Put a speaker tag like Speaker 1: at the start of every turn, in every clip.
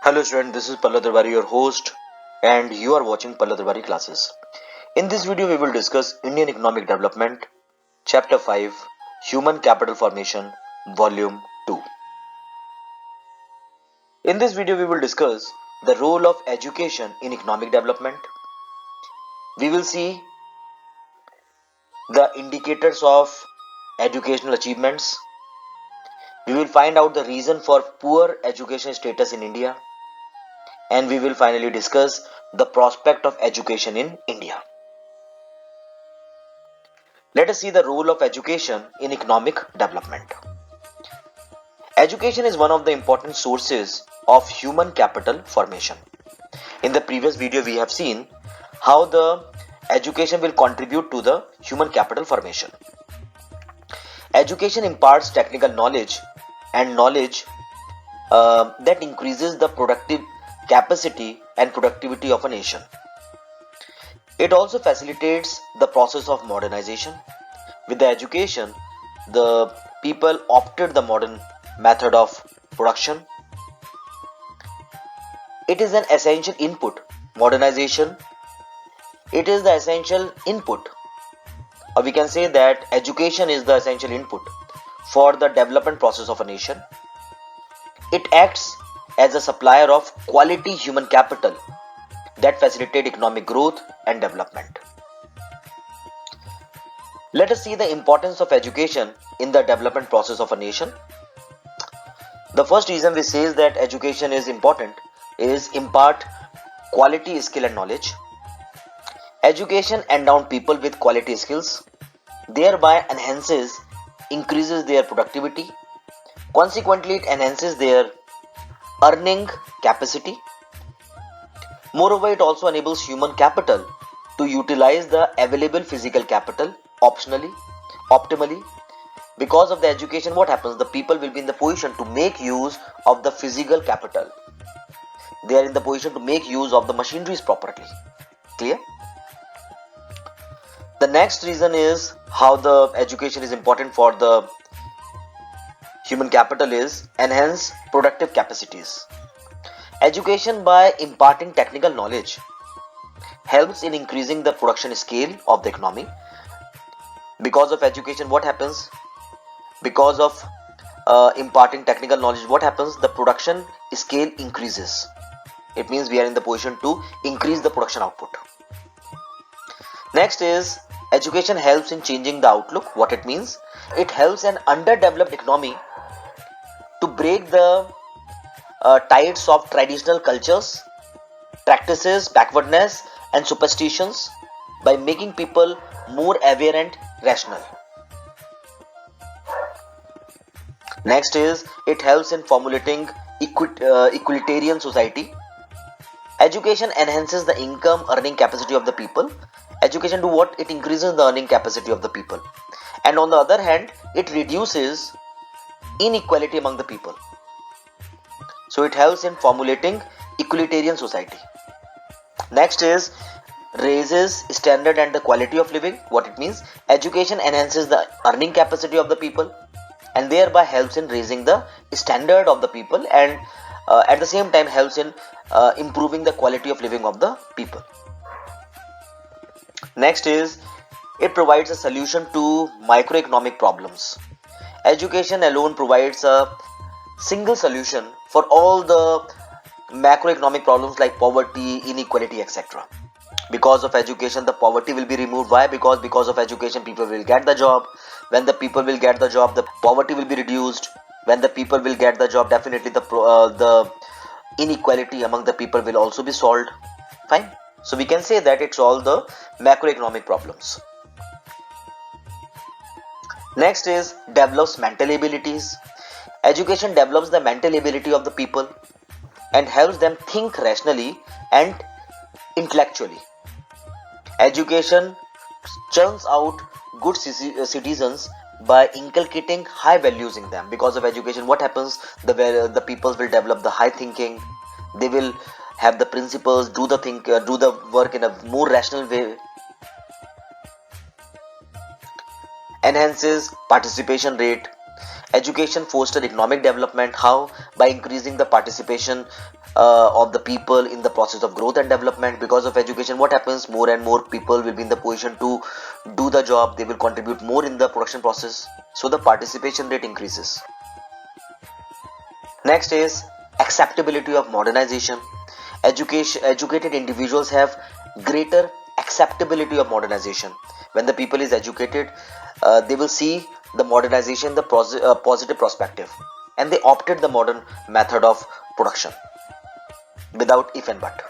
Speaker 1: Hello student, this is Pallab Darbari, your host, and you are watching Pallab Darbari classes. In this video, we will discuss Indian Economic Development, Chapter 5, Human Capital Formation, Volume 2. In this video, we will discuss the role of education in economic development. We will see the indicators of educational achievements. We will find out the reason for poor education status in India, and we will finally discuss the prospect of education in India. Let us see the role of education in economic development. Education is one of the important sources of human capital formation. In the previous video, we have seen how the education will contribute to the human capital formation. Education imparts technical knowledge and knowledge that increases the productive capacity and productivity of a nation. It also facilitates the process of modernization. With the education, the people opted the modern method of production. It is an essential input. Modernization, it is the essential input, or we can say that education is the essential input for the development process of a nation. It acts as a supplier of quality human capital that facilitate economic growth and development. Let us see the importance of education in the development process of a nation. The first reason we say is that education is important is impart quality skill and knowledge. Education endows people with quality skills, thereby increases their productivity. Consequently, it enhances their earning capacity. Moreover, it also enables human capital to utilize the available physical capital optimally. Because of the education, what happens? The people will be in the position to make use of the physical capital. They are in the position to make use of the machineries properly. Clear? The next reason is how the education is important for the human capital is enhance productive capacities. Education, by imparting technical knowledge, helps in increasing the production scale of the economy. Because of education, what happens? Because of imparting technical knowledge, what happens? The production scale increases. It means we are in the position to increase the production output. Next is education helps in changing the outlook. What it means? It helps an underdeveloped economy to break the tides of traditional cultures, practices, backwardness, and superstitions by making people more aware and rational. Next is it helps in formulating equalitarian society. Education enhances the income earning capacity of the people. Education do what? It increases the earning capacity of the people, and on the other hand, it reduces inequality among the people. So it helps in formulating equalitarian society. Next is raises standard and the quality of living. What it means? Education enhances the earning capacity of the people and thereby helps in raising the standard of the people, and at the same time helps in improving the quality of living of the people. Next is it provides a solution to microeconomic problems. Education alone provides a single solution for all the macroeconomic problems like poverty, inequality, etc. Because of education, the poverty will be removed. Why? Because of education, people will get the job. When the people will get the job, the poverty will be reduced. When the people will get the job, definitely the inequality among the people will also be solved. Fine. So we can say that it's all the macroeconomic problems. Next is develops mental abilities. Education develops the mental ability of the people and helps them think rationally and intellectually. Education churns out good citizens by inculcating high values in them. Because of education, what happens? The people will develop the high thinking. They will have the principles, do the work in a more rational way. Enhances participation rate. Education fosters economic development. How? By increasing the participation of the people in the process of growth and development. Because of education, what happens, more and more people will be in the position to do the job, they will contribute more in the production process, so the participation rate increases. Next is acceptability of modernization. Educated individuals have greater acceptability of modernization. When the people is educated, they will see the modernization, the positive perspective, and they opted the modern method of production without if and but.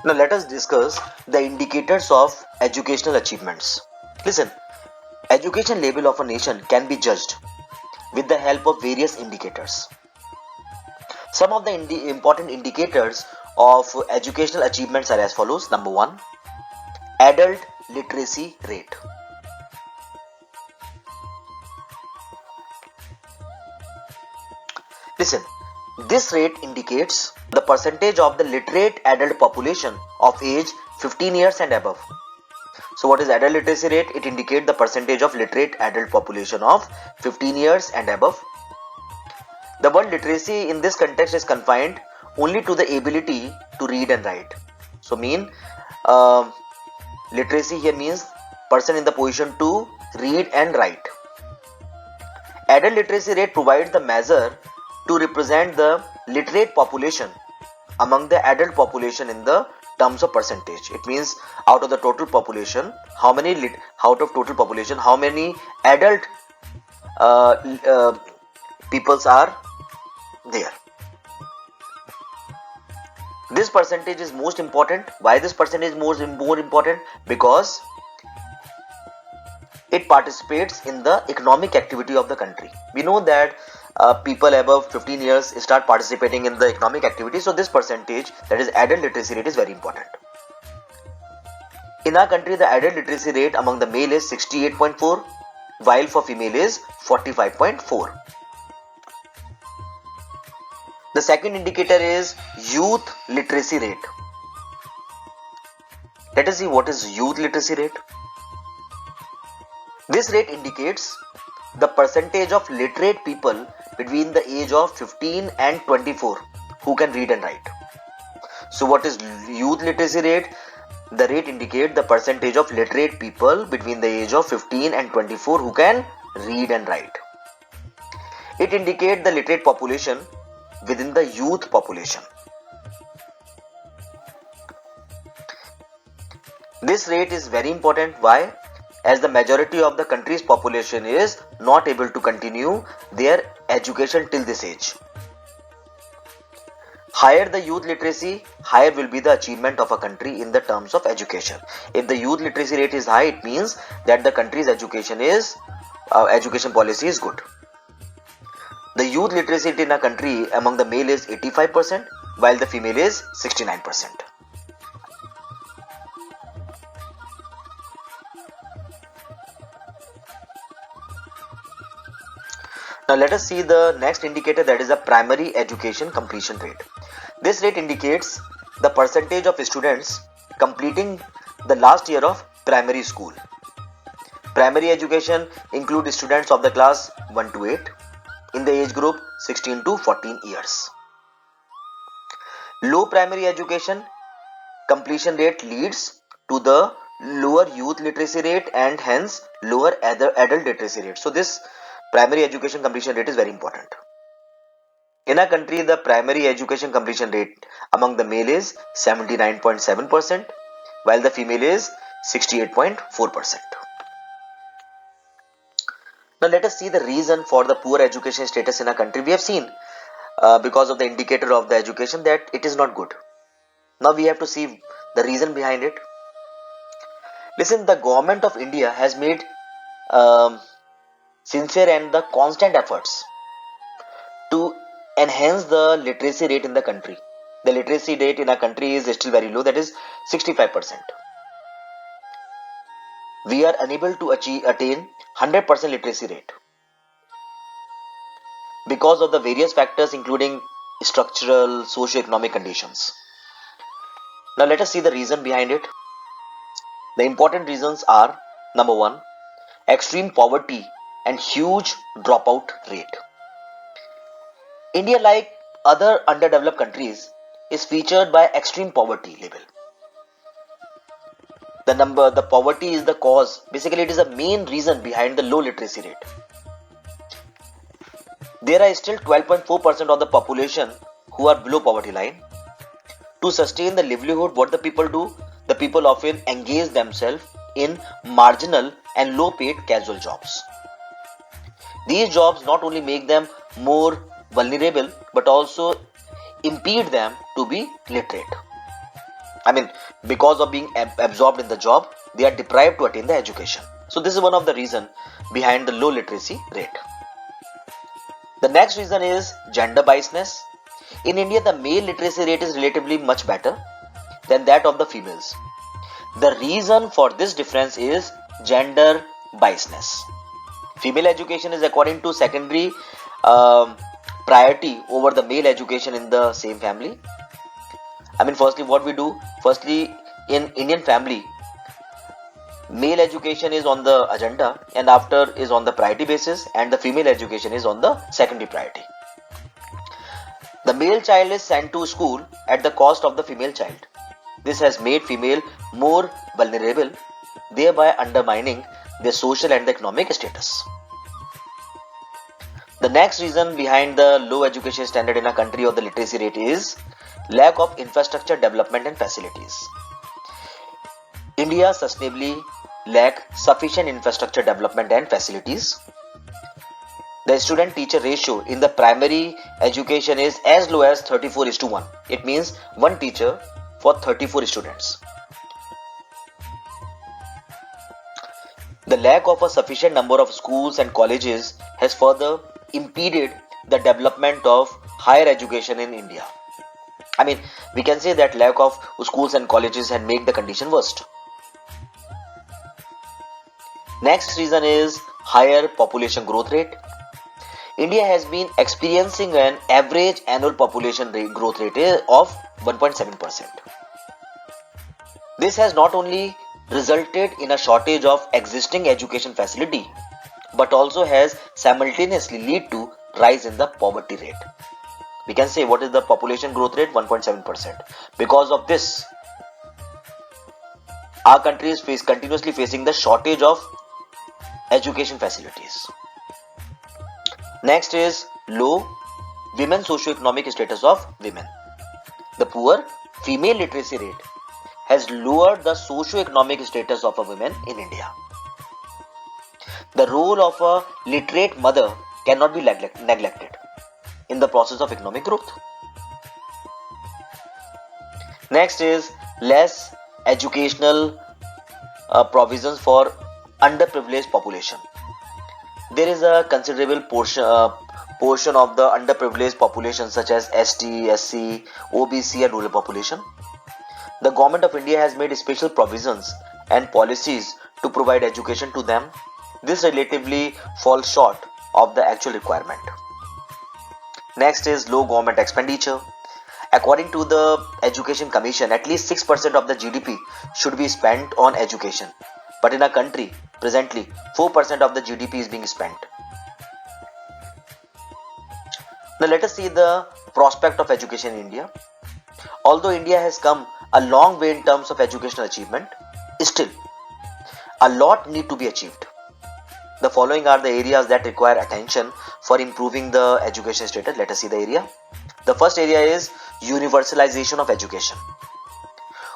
Speaker 1: Now let us discuss the indicators of educational achievements. Listen, education level of a nation can be judged with the help of various indicators. Some of the important indicators of educational achievements are as follows. Number one, adult literacy rate. Listen, this rate indicates the percentage of the literate adult population of age 15 years and above. So what is adult literacy rate? It indicates the percentage of literate adult population of 15 years and above. The word literacy in this context is confined only to the ability to read and write. So literacy here means person in the position to read and write. Adult literacy rate provides the measure to represent the literate population among the adult population in the terms of percentage. It means out of the total population, how many adult peoples are there. This percentage is most important. Why this percentage is more important? Because it participates in the economic activity of the country. We know that people above 15 years start participating in the economic activity. So this percentage, that is adult literacy rate, is very important. In our country, the adult literacy rate among the male is 68.4, while for female is 45.4. The second indicator is youth literacy rate. Let us see what is youth literacy rate. This rate indicates the percentage of literate people between the age of 15 and 24 who can read and write. So what is youth literacy rate? The rate indicates the percentage of literate people between the age of 15 and 24 who can read and write. It indicates the literate population within the youth population. This rate is very important. Why? As the majority of the country's population is not able to continue their education till this age. Higher the youth literacy, higher will be the achievement of a country in the terms of education. If the youth literacy rate is high, it means that the country's education policy is good. The youth literacy rate in a country among the male is 85%, while the female is 69%. Now let us see the next indicator, that is the primary education completion rate. This rate indicates the percentage of students completing the last year of primary school. Primary education includes students of the class 1 to 8 in the age group 16 to 14 years. Low primary education completion rate leads to the lower youth literacy rate and hence lower adult literacy rate. So this primary education completion rate is very important. In our country, the primary education completion rate among the male is 79.7%, while the female is 68.4%. Now let us see the reason for the poor education status in our country. We have seen because of the indicator of the education that it is not good. Now we have to see the reason behind it. Listen, the government of India has made sincere and the constant efforts to enhance the literacy rate in the country. The literacy rate in our country is still very low, that is 65%. We are unable to attain 100% literacy rate because of the various factors including structural, socio-economic conditions. Now let us see the reason behind it. The important reasons are: number one, extreme poverty and huge dropout rate. India, like other underdeveloped countries is featured by extreme poverty level. The poverty is the cause. Basically, it is the main reason behind the low literacy rate. There are still 12.4% of the population who are below poverty line. To sustain the livelihood, what the people do? The people often engage themselves in marginal and low paid casual jobs. These jobs not only make them more vulnerable but also impede them to be literate. I mean, because of being absorbed in the job, they are deprived to attain the education. So this is one of the reasons behind the low literacy rate. The next reason is gender biasness. In India, the male literacy rate is relatively much better than that of the females. The reason for this difference is gender biasness. Female education is according to secondary priority over the male education in the same family. I mean, firstly, what we do? Firstly, in Indian family, male education is on the agenda and after is on the priority basis, and the female education is on the secondary priority. The male child is sent to school at the cost of the female child. This has made female more vulnerable, thereby undermining their social and economic status. The next reason behind the low education standard in a country or the literacy rate is lack of infrastructure development and facilities. India sustainably lack sufficient infrastructure development and facilities. The student-teacher ratio in the primary education is as low as 34:1. It means one teacher for 34 students. The lack of a sufficient number of schools and colleges has further impeded the development of higher education in India. I mean, we can say that lack of schools and colleges had made the condition worst. Next reason is higher population growth rate. India has been experiencing an average annual population growth rate of 1.7%. This has not only resulted in a shortage of existing education facility, but also has simultaneously led to rise in the poverty rate. We can say, what is the population growth rate? 1.7%. Because of this, our country is continuously facing the shortage of education facilities. Next is low women socio-economic status of women. The poor female literacy rate has lowered the socio-economic status of a woman in India. The role of a literate mother cannot be neglected in the process of economic growth. Next is less educational provisions for underprivileged population. There is a considerable portion of the underprivileged population such as ST, SC, OBC and rural population. The government of India has made special provisions and policies to provide education to them. This relatively falls short of the actual requirement. Next is low government expenditure. According to the Education Commission, at least 6% of the GDP should be spent on education. But in our country, presently, 4% of the GDP is being spent. Now let us see the prospect of education in India. Although India has come a long way in terms of educational achievement, still a lot need to be achieved. The following are the areas that require attention for improving the education status. Let us see the area. The first area is universalization of education.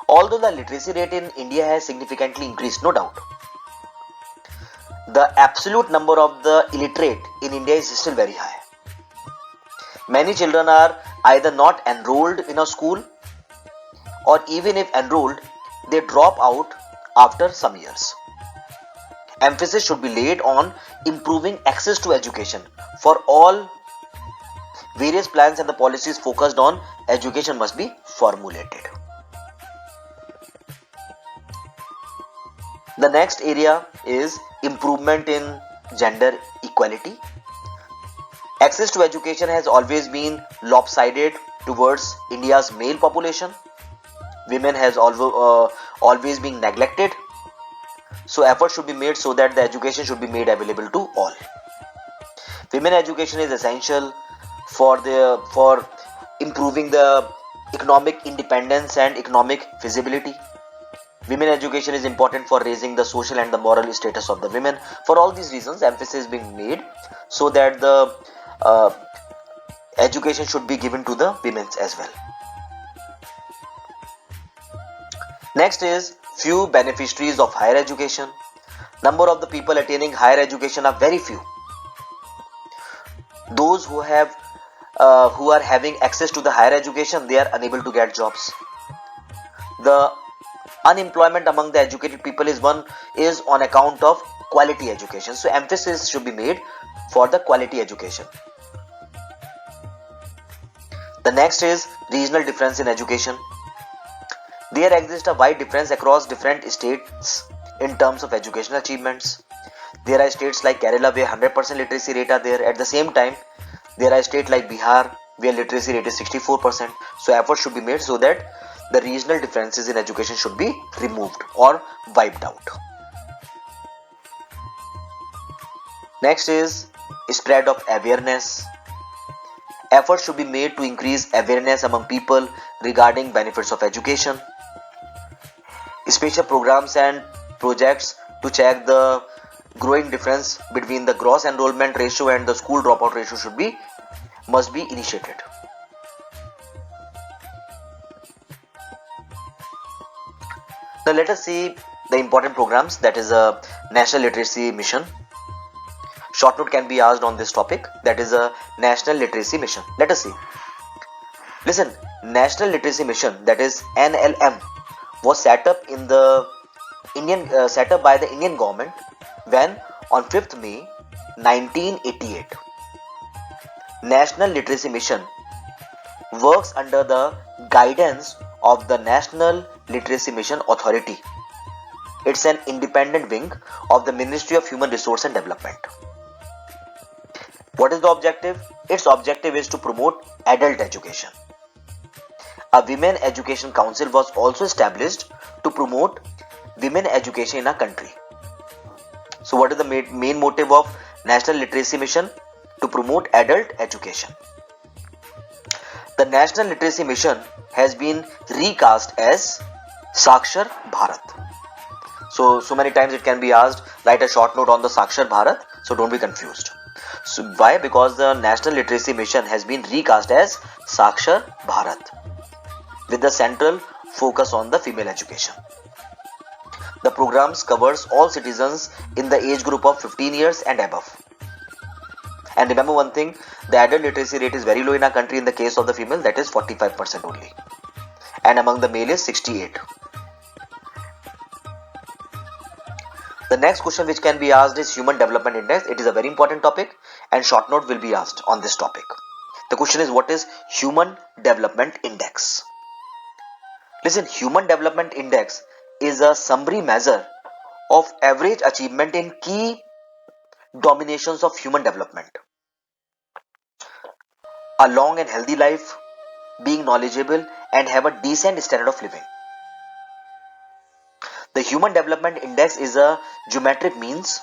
Speaker 1: Although the literacy rate in India has significantly increased, no doubt, the absolute number of the illiterate in India is still very high. Many children are either not enrolled in a school, or even if enrolled, they drop out after some years. Emphasis should be laid on improving access to education for all. Various plans and the policies focused on education must be formulated. The next area is improvement in gender equality. Access to education has always been lopsided towards India's male population. Women has always been neglected. So effort should be made so that the education should be made available to all. Women education is essential for improving the economic independence and economic feasibility. Women education is important for raising the social and the moral status of the women. For all these reasons, emphasis is being made so that the uh, education should be given to the women as well. Next is few beneficiaries of higher education. Number of the people attaining higher education are very few. Those who are having access to the higher education, they are unable to get jobs. The unemployment among the educated people is on account of quality education. So emphasis should be made for the quality education. The next is regional difference in education. There exists a wide difference across different states in terms of educational achievements. There are states like Kerala where 100% literacy rate are there. At the same time, there are states like Bihar where literacy rate is 64%. So effort should be made so that the regional differences in education should be removed or wiped out. Next is spread of awareness. Efforts should be made to increase awareness among people regarding benefits of education. Special programs and projects to check the growing difference between the gross enrollment ratio and the school dropout ratio must be initiated. Now let us see the important programs, that is a National Literacy Mission. Short note can be asked on this topic, that is a National Literacy Mission. Let us see. Listen, National Literacy Mission, that is NLM, was set up by the Indian government when on 5th May 1988. National Literacy Mission works under the guidance of the National Literacy Mission Authority. It's an independent wing of the Ministry of Human Resource and Development. What is the objective? Its objective is to promote adult education. A Women Education Council was also established to promote women education in our country. So what is the main motive of National Literacy Mission? To promote adult education. The National Literacy Mission has been recast as Sakshar Bharat. So many times it can be asked, write a short note on the Sakshar Bharat, so don't be confused. So why? Because the National Literacy Mission has been recast as Sakshar Bharat with the central focus on the female education. The programs covers all citizens in the age group of 15 years and above. And remember one thing, the adult literacy rate is very low in our country in the case of the female, that is 45% only. And among the male is 68. The next question which can be asked is Human Development Index. It is a very important topic and short note will be asked on this topic. The question is, what is Human Development Index? Listen, Human Development Index is a summary measure of average achievement in key dominations of human development. A long and healthy life, being knowledgeable and have a decent standard of living. The Human Development Index is a geometric means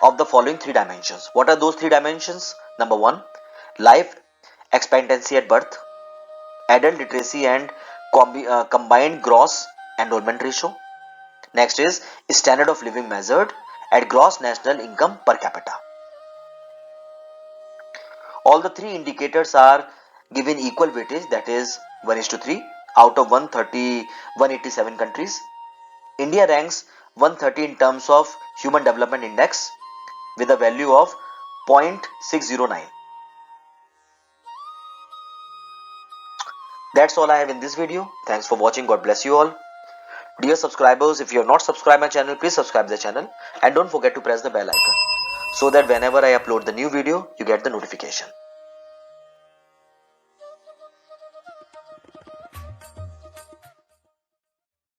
Speaker 1: of the following three dimensions. What are those three dimensions? Number 1, life expectancy at birth, adult literacy and combined gross enrollment ratio. Next is standard of living measured at gross national income per capita. All the three indicators are given equal weightage, that is 1:3 out of 187 countries. India ranks 130 in terms of Human Development Index with a value of 0.609. That's all I have in this video. Thanks for watching. God bless you all. Dear subscribers, if you have not subscribed my channel, please subscribe the channel and don't forget to press the bell icon so that whenever I upload the new video, you get the notification.